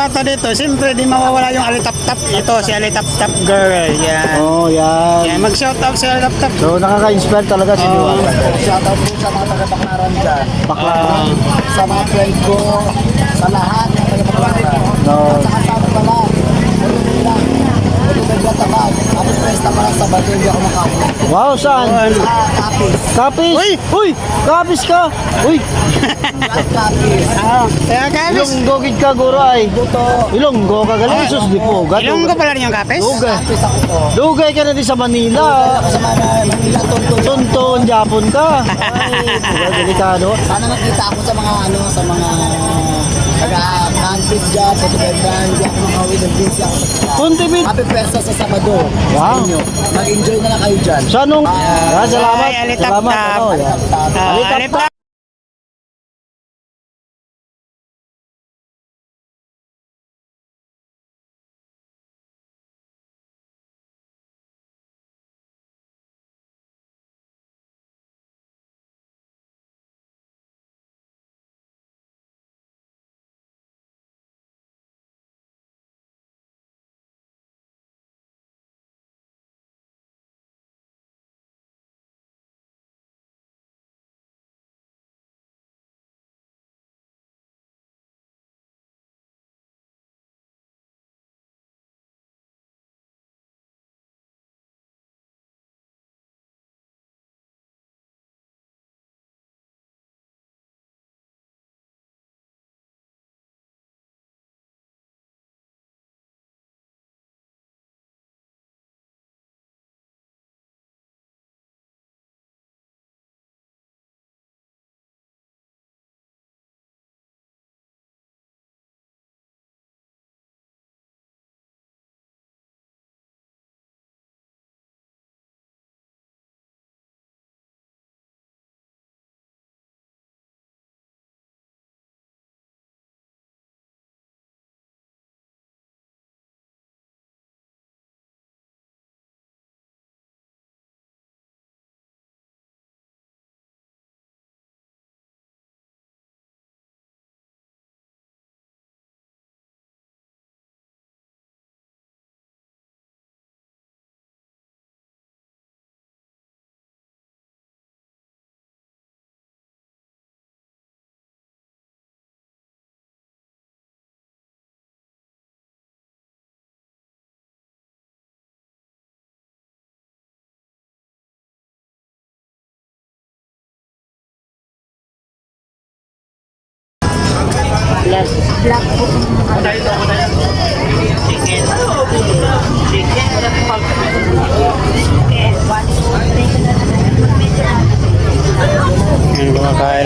bata dito, siyempre di mawawala yung Alitap-Tap. Ito si Alitap-Tap girl. Yan. Oh, yan. Yan, mag-shout out si Alitap-Tap. So, nakaka-inspire talaga si Diwata. Shoutout po sa mga taga-Baklaran dyan. Baklaran. Sa mga friend ko, sa lahat ng taga-Baklaran. No. At saka sa pala, Kapit Presta pala sa Bato, hindi ako makauwi. Wow, saan? Sa Kapis. Kapis? Uy! Uy! Kapis ka! Uy! Kapis. Kaya guys, Ilonggo gid ka, guro ay. Buto. Ilonggo ka galing, sus di po. Ilonggo pala rin yung kapis? Dugay. Kapis ako to. Dugay ka na din sa Manila. Sa Manila, Tonton. Tonton, Japon ka. Ay, delikado. Sana makita ako sa mga sa mga taga-countries dyan, Portugal, hindi ako makauwi ng busy ako sa trabaho. Puntibit. Happy Presta sa Sabado. Wow. Sa inyo. Mag-enjoy na lang kayo dyan. Sa anong? Salamat. Ay, Alitap-Tap. Salamat. Ano, yan. Alitap-Tap. Black po. Chicken. Yan, kumakain.